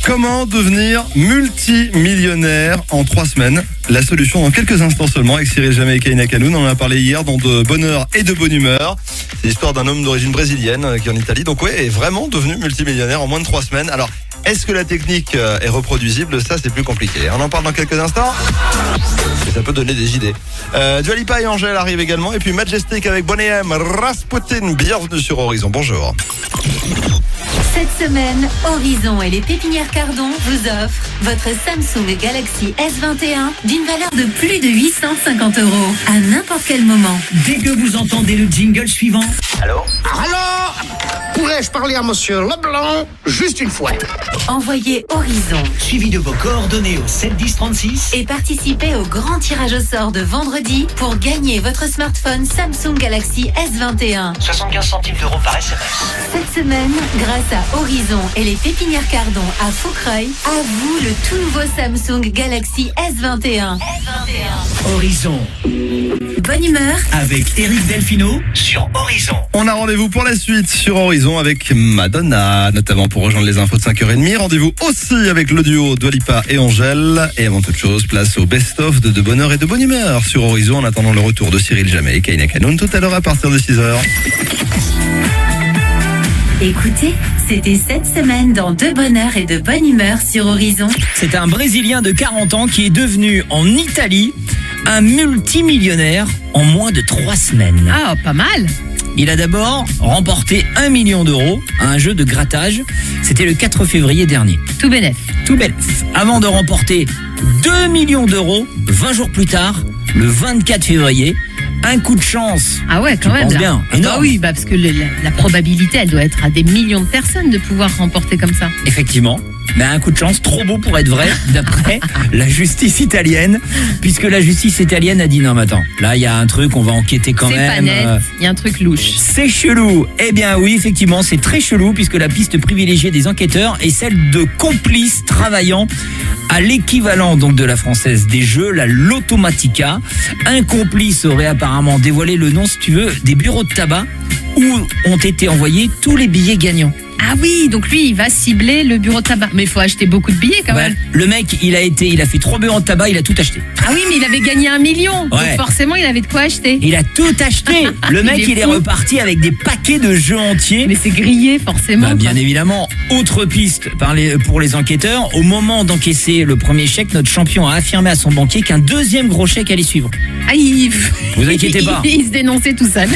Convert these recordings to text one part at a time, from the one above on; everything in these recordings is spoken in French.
Comment devenir multimillionnaire en 3 semaines? La solution dans quelques instants seulement avec Cyril Jamay et Kaina Kanoun. On en a parlé hier dans De Bonheur et de Bonne Humeur. C'est l'histoire d'un homme d'origine brésilienne qui est en Italie. Donc ouais, est vraiment devenu multimillionnaire en moins de 3 semaines. Alors, est-ce que la technique est reproduisible? Ça, c'est plus compliqué. On en parle dans quelques instants. Et ça peut donner des idées. Dua Lipa et Angèle arrivent également. Et puis Majestic avec Bonnie M, Rasputin. Bienvenue sur Horizon. Bonjour. Cette semaine, Horizon et les pépinières Cardon vous offrent votre Samsung Galaxy S21 d'une valeur de plus de 850 € à n'importe quel moment. Dès que vous entendez le jingle suivant. Allô, pourrais-je parler à monsieur Leblanc juste une fois? Envoyez Horizon Suivi de vos coordonnées au 7 10 36. et participez au grand tirage au sort de vendredi pour gagner votre smartphone Samsung Galaxy S21. 75 centimes d'euros par SMS. Cette semaine, grâce à Horizon et les pépinières Cardon à Foucreuil, à vous le tout nouveau Samsung Galaxy S21. Horizon Bonne humeur avec Eric Delfino sur Horizon. On a rendez-vous pour la suite sur Horizon avec Madonna, notamment pour rejoindre les infos de 5h30. Rendez-vous aussi avec le duo Dua Lipa et Angèle. Et avant toute chose, place au best-of de Bonheur et de Bonne Humeur sur Horizon en attendant le retour de Cyril Jamay et Kaina Kanoun tout à l'heure à partir de 6h. Écoutez, c'était cette semaine dans De Bonheur et de Bonne Humeur sur Horizon. C'est un Brésilien de 40 ans qui est devenu en Italie un multimillionnaire en moins de 3 semaines. Ah, pas mal. Il a d'abord remporté 1 million d'euros à un jeu de grattage. C'était le 4 février dernier. Tout bénef. Tout belle. Avant de remporter 2 millions d'euros 20 jours plus tard, le 24 février. Un coup de chance. Ah ouais, quand Tu même. penses là. bien, Ah bah énorme. oui, parce que la probabilité, elle doit être à des millions de personnes de pouvoir remporter comme ça. Effectivement. Mais un coup de chance trop beau pour être vrai, d'après la justice italienne, puisque la justice italienne a dit non mais attends, là il y a un truc, on va enquêter quand C'est même. pas net, il y a un truc louche. C'est chelou. Eh bien oui, effectivement, c'est très chelou puisque la piste privilégiée des enquêteurs est celle de complices travaillant à l'équivalent donc de la française des jeux, la Lottomatica. Un complice aurait apparemment dévoilé le nom, si tu veux, des bureaux de tabac où ont été envoyés tous les billets gagnants. Ah oui, donc lui, il va cibler le bureau de tabac. Mais il faut acheter beaucoup de billets quand Ouais, même. le mec, il a fait 3 bureaux de tabac, il a tout acheté. Ah oui, mais il avait gagné 1 million. Donc Ouais. forcément, il avait de quoi acheter. Il a tout acheté. Le mec, il est fou. reparti avec des paquets de jeux entiers. Mais c'est grillé, forcément. Bah, bien quoi. évidemment, autre piste pour les enquêteurs. Au moment d'encaisser le premier chèque, notre champion a affirmé à son banquier qu'un deuxième gros chèque allait suivre. Ah, Vous inquiétez pas. Il se dénonçait tout seul.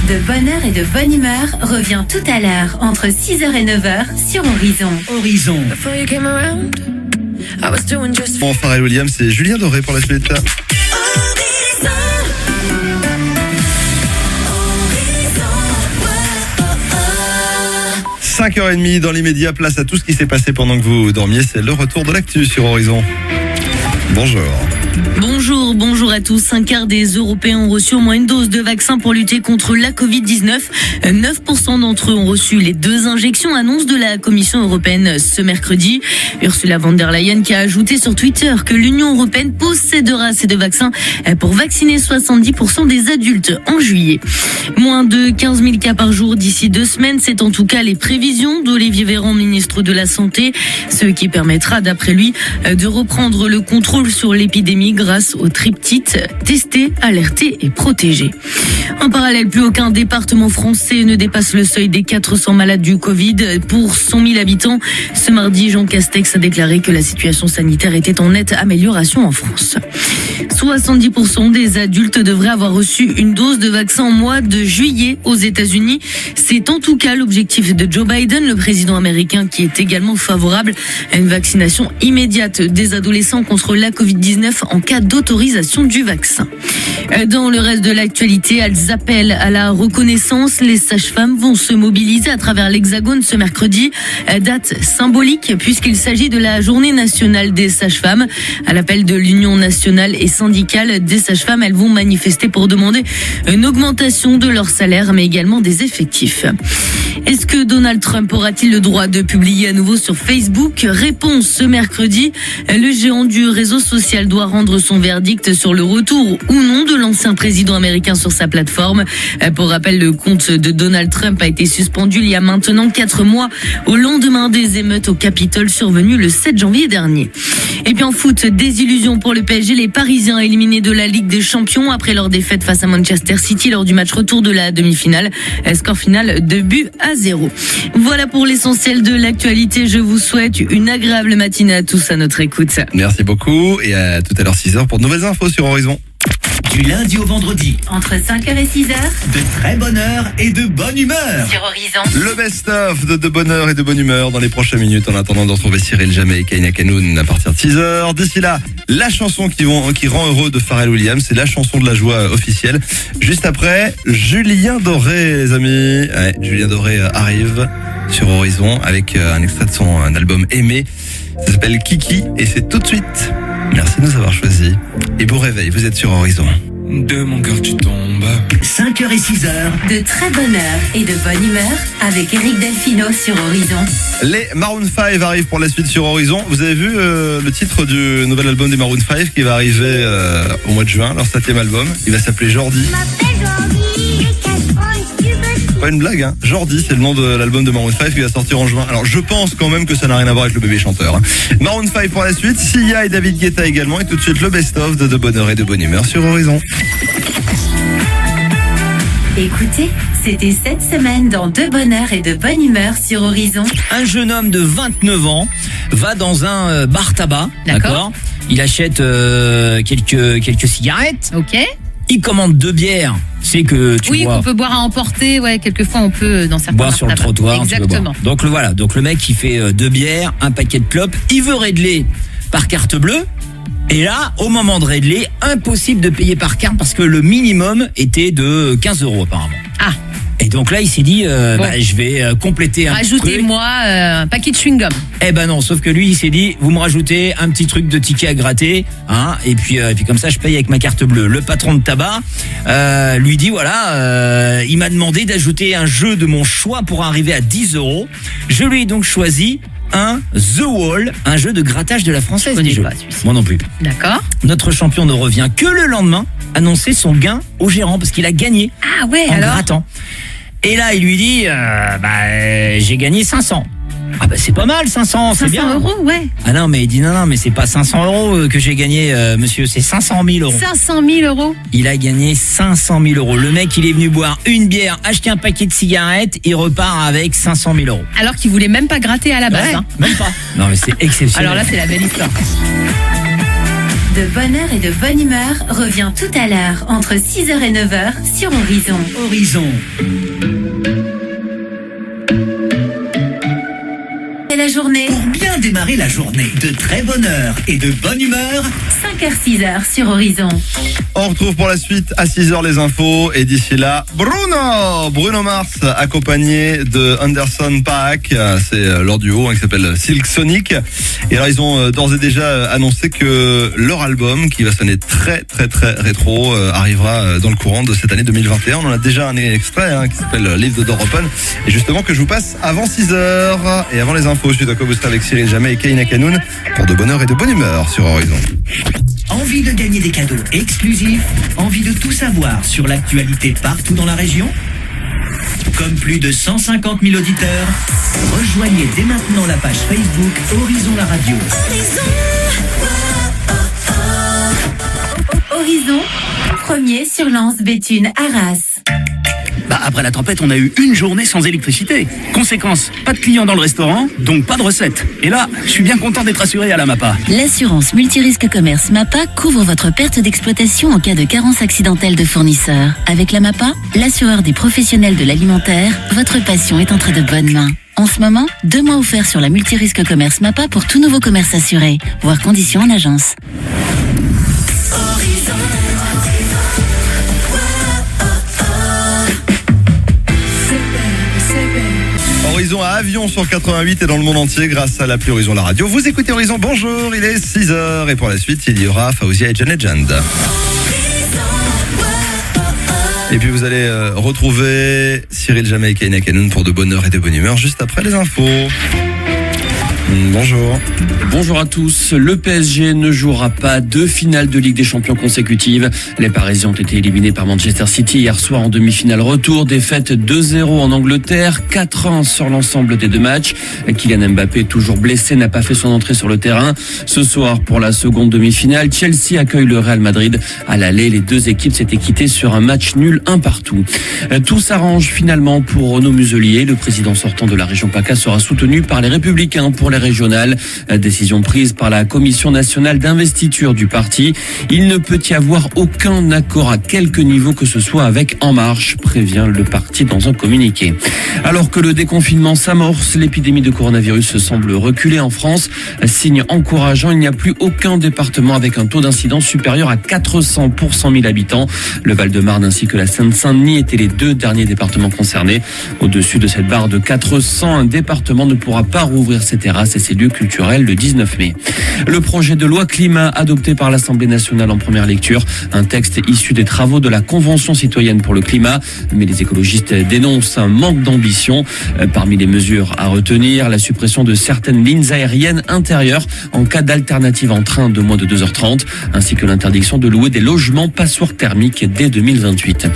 De Bonheur et de Bonne Humeur revient tout à l'heure entre 6h et 9h sur Horizon. Horizon Bon, Pharrell Williams et Julien Doré pour la suite. 5h30 dans l'immédiat, place à tout ce qui s'est passé pendant que vous dormiez. C'est le retour de l'actu sur Horizon. Bonjour. Bonjour à tous. Un quart des Européens ont reçu au moins une dose de vaccin pour lutter contre la Covid-19. 9% d'entre eux ont reçu les 2 injections, annonce de la Commission européenne ce mercredi. Ursula von der Leyen qui a ajouté sur Twitter que l'Union européenne possédera ces 2 vaccins pour vacciner 70% des adultes en juillet. Moins de 15 000 cas par jour d'ici 2 semaines, c'est en tout cas les prévisions d'Olivier Véran, ministre de la Santé, ce qui permettra d'après lui de reprendre le contrôle sur l'épidémie grâce au triptyque tester, alerter et protéger. En parallèle, plus aucun département français ne dépasse le seuil des 400 malades du Covid pour 100 000 habitants. Ce mardi, Jean Castex a déclaré que la situation sanitaire était en nette amélioration en France. 70% des adultes devraient avoir reçu une dose de vaccin en mois de juillet aux États-Unis. C'est en tout cas l'objectif de Joe Biden, le président américain, qui est également favorable à une vaccination immédiate des adolescents contre la Covid-19 en cas d'autorisation du vaccin. Dans le reste de l'actualité, elles appellent à la reconnaissance. Les sages-femmes vont se mobiliser à travers l'Hexagone ce mercredi. Date symbolique puisqu'il s'agit de la journée nationale des sages-femmes. À l'appel de l'Union nationale et syndicale des sages-femmes, elles vont manifester pour demander une augmentation de leur salaire, mais également des effectifs. Est-ce que Donald Trump aura-t-il le droit de publier à nouveau sur Facebook? Réponse ce mercredi. Le géant du réseau réseau social doit rendre son verdict sur le retour ou non de l'ancien président américain sur sa plateforme. Pour rappel, le compte de Donald Trump a été suspendu il y a maintenant 4 mois au lendemain des émeutes au Capitole survenues le 7 janvier dernier. Et puis en foot, désillusion pour le PSG, les Parisiens éliminés de la Ligue des Champions après leur défaite face à Manchester City lors du match retour de la demi-finale. Score final 2-0. Voilà pour l'essentiel de l'actualité. Je vous souhaite une agréable matinée à tous à notre écoute. Merci beaucoup et à tout à l'heure 6h pour de nouvelles infos sur Horizon. Du lundi au vendredi, Entre 5h et 6h de très bonne heure et de bonne humeur. sur Horizon. Le best-of de bonheur et de bonne humeur dans les prochaines minutes en attendant de retrouver Cyril Jamais et Kaina Kanoun à partir de 6h. D'ici là, la chanson qui rend heureux de Pharrell Williams, c'est la chanson de la joie officielle. Juste après, Julien Doré, les amis. Ouais, Julien Doré arrive sur Horizon avec un extrait de son album Aimé. Ça s'appelle Kiki et c'est tout de suite. Merci de nous avoir choisis. Et beau réveil, vous êtes sur Horizon. De mon cœur tu tombes. 5h et 6h, De très bonne heure et de bonne humeur avec Eric Delfino sur Horizon. Les Maroon 5 arrivent pour la suite sur Horizon. Vous avez vu le titre du nouvel album des Maroon 5 qui va arriver au mois de juin, leur 7e album. Il va s'appeler Jordi. Pas une blague, hein. Jordi, c'est le nom de l'album de Maroon 5 qui va sortir en juin. Alors je pense quand même que ça n'a rien à voir avec le bébé chanteur. Maroon 5 pour la suite, Sia et David Guetta également. Et tout de suite le best-of de bonheur et de bonne humeur sur Horizon. Écoutez, c'était cette semaine dans De bonheur et de bonne humeur sur Horizon. Un jeune homme de 29 ans va dans un bar tabac, D'accord. Il achète quelques cigarettes. Ok. Il commande 2 bières. C'est que tu Oui, vois. qu'on peut boire à emporter. Ouais, quelquefois on peut dans certains Boire bars sur le tabac. trottoir. tu peux Exactement. boire. Donc voilà. Donc le mec il fait 2 bières, un paquet de clopes. Il veut régler par carte bleue. Et là, au moment de régler, impossible de payer par carte parce que le minimum était de 15 € apparemment. Ah, Et donc là, il s'est dit, je vais compléter un petit truc. rajoutez-moi un paquet de chewing-gum. Eh ben non, sauf que lui, il s'est dit, vous me rajoutez un petit truc de ticket à gratter, hein, et puis comme ça, je paye avec ma carte bleue. Le patron de tabac lui dit, voilà, il m'a demandé d'ajouter un jeu de mon choix pour arriver à 10 €. Je lui ai donc choisi un The Wall, un jeu de grattage de la Française Je connais des Jeux. pas celui-ci. Moi non plus. D'accord. Notre champion ne revient que le lendemain, annoncer son gain au gérant parce qu'il a gagné Ah ouais, en alors grattant. Et là, il lui dit, j'ai gagné 500. Ah bah c'est pas mal 500, c'est 500 bien. €, ouais. Ah non, mais il dit non, mais c'est pas 500 € que j'ai gagné, monsieur, c'est 500 000 €. 500 000 €. Il a gagné 500 000 €. Le mec, il est venu boire une bière, acheter un paquet de cigarettes, il repart avec 500 000 €. Alors qu'il voulait même pas gratter à la base. Ouais, Hein. même pas. Non, mais c'est exceptionnel. Alors là, c'est la belle histoire. De bonheur et de bonne humeur revient tout à l'heure entre 6h et 9h sur Horizon. Horizon. C'est la journée, Pour bien démarrer la journée, de très bonne heure et de bonne humeur, 5h-6h sur Horizon. On retrouve pour la suite à 6h les infos et d'ici là, Bruno Mars accompagné de Anderson .Paak, c'est leur duo qui s'appelle Silk Sonic. Et alors ils ont d'ores et déjà annoncé que leur album qui va sonner très très très rétro arrivera dans le courant de cette année 2021. On en a déjà un extrait qui s'appelle Leave the Door Open et justement que je vous passe avant 6h et avant les infos. Suite à quoi vous serez avec Cyril Jamais et Kaina Kanoun pour de bonheur et de bonne humeur sur Horizon. envie de gagner des cadeaux exclusifs, envie de tout savoir sur l'actualité partout dans la région. Comme plus de 150 000 auditeurs, rejoignez dès maintenant la page Facebook Horizon la radio. Horizon, premier sur Lens Béthune Arras. Après la tempête, on a eu une journée sans électricité. Conséquence, pas de clients dans le restaurant, donc pas de recettes. Et là, je suis bien content d'être assuré à la MAPA. L'assurance multirisque commerce MAPA couvre votre perte d'exploitation en cas de carence accidentelle de fournisseur. Avec la MAPA, l'assureur des professionnels de l'alimentaire, votre passion est entre de bonnes mains. En ce moment, 2 mois offerts sur la multirisque commerce MAPA pour tout nouveau commerce assuré. Voir conditions en agence. Horizon à Avion sur 88 et dans le monde entier grâce à l'appli Horizon la radio. Vous écoutez Horizon, bonjour, il est 6h et pour la suite il y aura Faouzia et John Legend. Et puis vous allez retrouver Cyril Jamais et Kaina Kanoun pour de bonne heure et de bonne humeur juste après les infos. Bonjour. Bonjour à tous. Le PSG ne jouera pas 2 finales de Ligue des Champions consécutives. Les Parisiens ont été éliminés par Manchester City hier soir en demi-finale retour. Défaite 2-0 en Angleterre, 4-1 sur l'ensemble des 2 matchs. Kylian Mbappé, toujours blessé, n'a pas fait son entrée sur le terrain. Ce soir, pour la seconde demi-finale, Chelsea accueille le Real Madrid. À l'aller, les 2 équipes s'étaient quittées sur un match nul 1-1. Tout s'arrange finalement pour Renaud Muselier. Le président sortant de la région PACA sera soutenu par les Républicains pour les régionales. Décision prise par la Commission nationale d'investiture du parti. Il ne peut y avoir aucun accord à quelque niveau que ce soit avec En Marche, prévient le parti dans un communiqué. Alors que le déconfinement s'amorce, l'épidémie de coronavirus semble reculer en France. Signe encourageant, il n'y a plus aucun département avec un taux d'incidence supérieur à 400 pour 100 000 habitants. Le Val-de-Marne ainsi que la Seine-Saint-Denis étaient les 2 derniers départements concernés. Au-dessus de cette barre de 400, un département ne pourra pas rouvrir ses terrasses et ses lieux culturels le 19 mai. Le projet de loi climat adopté par l'Assemblée nationale en première lecture, un texte issu des travaux de la Convention citoyenne pour le climat, mais les écologistes dénoncent un manque d'ambition. Parmi les mesures à retenir, la suppression de certaines lignes aériennes intérieures en cas d'alternative en train de moins de 2h30, ainsi que l'interdiction de louer des logements passoires thermiques dès 2028.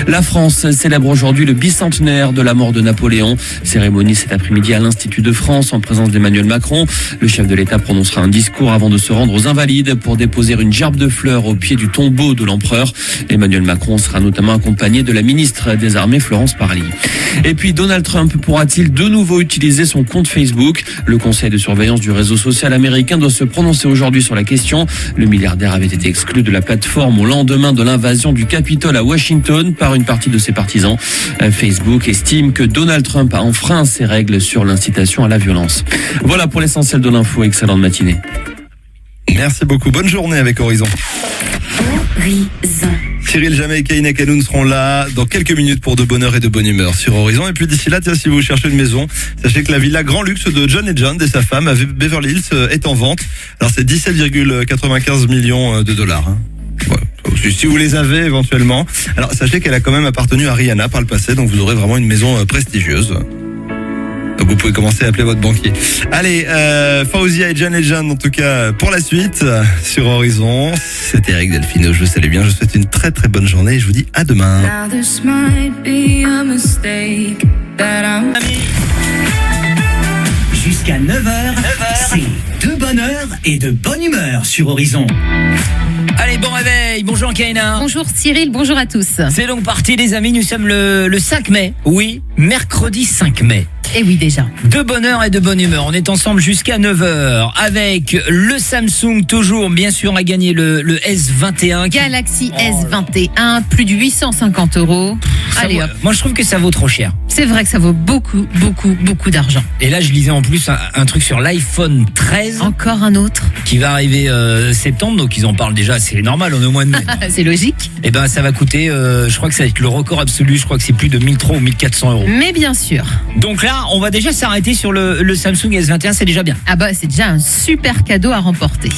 La France célèbre aujourd'hui le bicentenaire de la mort de Napoléon. Cérémonie cet après-midi à l'Institut de France en présence d'Emmanuel Macron. Le chef de l'État prononcera un discours avant de se rendre aux Invalides pour déposer une gerbe de fleurs au pied du tombeau de l'empereur. Emmanuel Macron sera notamment accompagné de la ministre des Armées Florence Parly. Et puis Donald Trump pourra-t-il de nouveau utiliser son compte Facebook? Le conseil de surveillance du réseau social américain doit se prononcer aujourd'hui sur la question. Le milliardaire avait été exclu de la plateforme au lendemain de l'invasion du Capitole à Washington par une partie de ses partisans. Facebook estime que Donald Trump a enfreint ses règles sur l'incitation à la violence. Voilà pour l'essentiel de l'info. Excellente matinée. Merci beaucoup. Bonne journée avec Horizon. Horizon. Cyril Jamais et Kaina Kanoun seront là dans quelques minutes pour de bonne heure et de bonne humeur sur Horizon. Et puis d'ici là, tiens, si vous cherchez une maison, sachez que la villa Grand Luxe de John et John et sa femme à Beverly Hills est en vente. Alors c'est 17,95 millions de dollars. Voilà. Si vous les avez éventuellement. Alors sachez qu'elle a quand même appartenu à Rihanna par le passé, donc vous aurez vraiment une maison prestigieuse. Donc vous pouvez commencer à appeler votre banquier. Allez, Fauzia et John Legend en tout cas pour la suite sur Horizon. C'était Eric Delfino, je vous salue bien, je vous souhaite une très très bonne journée et je vous dis à demain. Jusqu'à 9h, c'est de bonne heure et de bonne humeur sur Horizon. Allez, bon réveil, bonjour Kaina. Bonjour Cyril, bonjour à tous. C'est donc parti les amis, nous sommes le 5 mai. Oui, mercredi 5 mai. Et oui déjà. De bonne heure et de bonne humeur. On est ensemble jusqu'à 9h avec le Samsung toujours bien sûr à gagner le S21. Galaxy S21, plus de 850 €. Allez hop. Moi je trouve que ça vaut trop cher. C'est vrai que ça vaut beaucoup d'argent. Et là je lisais en plus un truc sur l'iPhone 13. Encore un autre. Qui va arriver septembre, donc ils en parlent déjà, c'est normal, on est au mois de mai. C'est logique. Et ben ça va coûter, je crois que ça va être le record absolu, je crois que c'est plus de 1300 ou 1400 €. Mais bien sûr. Donc là, on va déjà s'arrêter sur le Samsung S21, c'est déjà bien. Ah bah c'est déjà un super cadeau à remporter.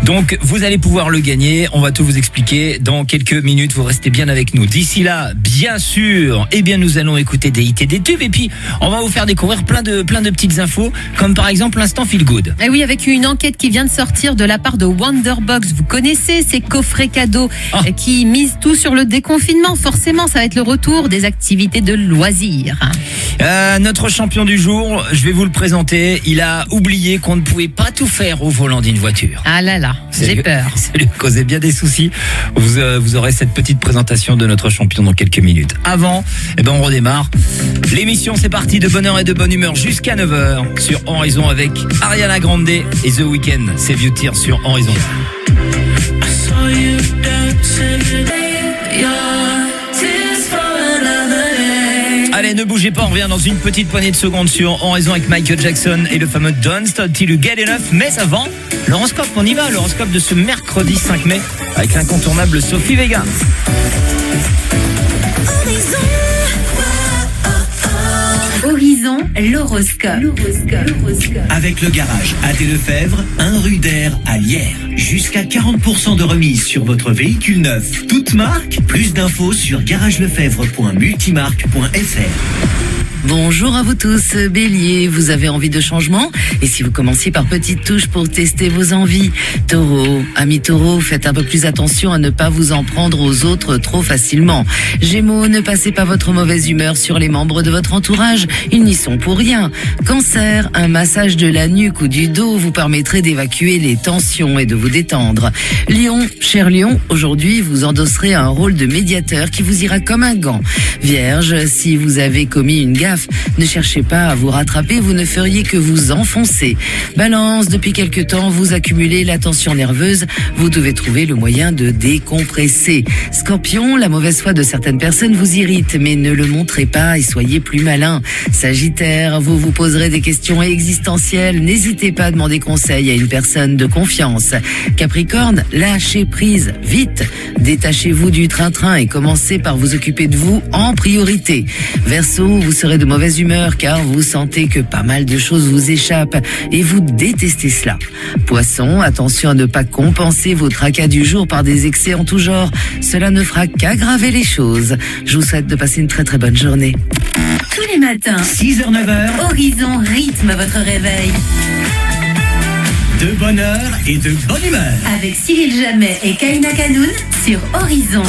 Donc vous allez pouvoir le gagner, on va tout vous expliquer dans quelques minutes, vous restez bien avec nous. D'ici là, bien sûr, eh bien nous allons écouter des hits et des tubes et puis on va vous faire découvrir plein de petites infos, comme par exemple l'instant Feel Good. Et oui, avec une enquête qui vient de sortir de la part de Wonderbox, vous connaissez ces coffrets cadeaux qui misent tout sur le déconfinement. Forcément, ça va être le retour des activités de loisirs. Notre champion du jour, je vais vous le présenter. Il a oublié qu'on ne pouvait pas tout faire au volant d'une voiture. Ah là là, j'ai peur. Ça lui causait bien des soucis. Vous aurez cette petite présentation de notre champion dans quelques minutes. Avant, on redémarre. L'émission, c'est parti, de bonne heure et de bonne humeur jusqu'à 9h sur Horizon avec Ariana Grande et The Weeknd. Save Your Tears sur Horizon. Allez, ne bougez pas, on revient dans une petite poignée de secondes sur Horizon avec Michael Jackson et le fameux Don't Stop Till You Get Enough. Mais avant, l'horoscope, on y va, l'horoscope de ce mercredi 5 mai avec l'incontournable Sophie Vega. Horizon, l'horoscope. Avec le garage AD Lefebvre, 1 rue d'Air à Lierre. Jusqu'à 40% de remise sur votre véhicule neuf. Toute marque, plus d'infos sur garagelefebvre.multimarque.fr. Bonjour à vous tous, Bélier, vous avez envie de changement? Et si vous commenciez par petites touches pour tester vos envies? Taureau, amis Taureau, faites un peu plus attention à ne pas vous en prendre aux autres trop facilement. Gémeaux, ne passez pas votre mauvaise humeur sur les membres de votre entourage, ils n'y sont pour rien. Cancer, un massage de la nuque ou du dos vous permettrait d'évacuer les tensions et de vous détendre. Lion, cher Lion, aujourd'hui vous endosserez un rôle de médiateur qui vous ira comme un gant. Vierge, si vous avez commis une gaffe, ne cherchez pas à vous rattraper, vous ne feriez que vous enfoncer. Balance, depuis quelque temps, vous accumulez la tension nerveuse, vous devez trouver le moyen de décompresser. Scorpion, la mauvaise foi de certaines personnes vous irrite, mais ne le montrez pas et soyez plus malin. Sagittaire, vous vous poserez des questions existentielles, n'hésitez pas à demander conseil à une personne de confiance. Capricorne, lâchez prise, vite, détachez-vous du train-train et commencez par vous occuper de vous en priorité. Verseau, vous serez de mauvaise humeur car vous sentez que pas mal de choses vous échappent et vous détestez cela. Poisson, attention à ne pas compenser vos tracas du jour par des excès en tout genre. Cela ne fera qu'aggraver les choses. Je vous souhaite de passer une très très bonne journée. Tous les matins, 6h, 9h, Horizon rythme votre réveil. de bonne heure et de bonne humeur. Avec Cyril Jamet et Kaina Kanoun sur Horizon.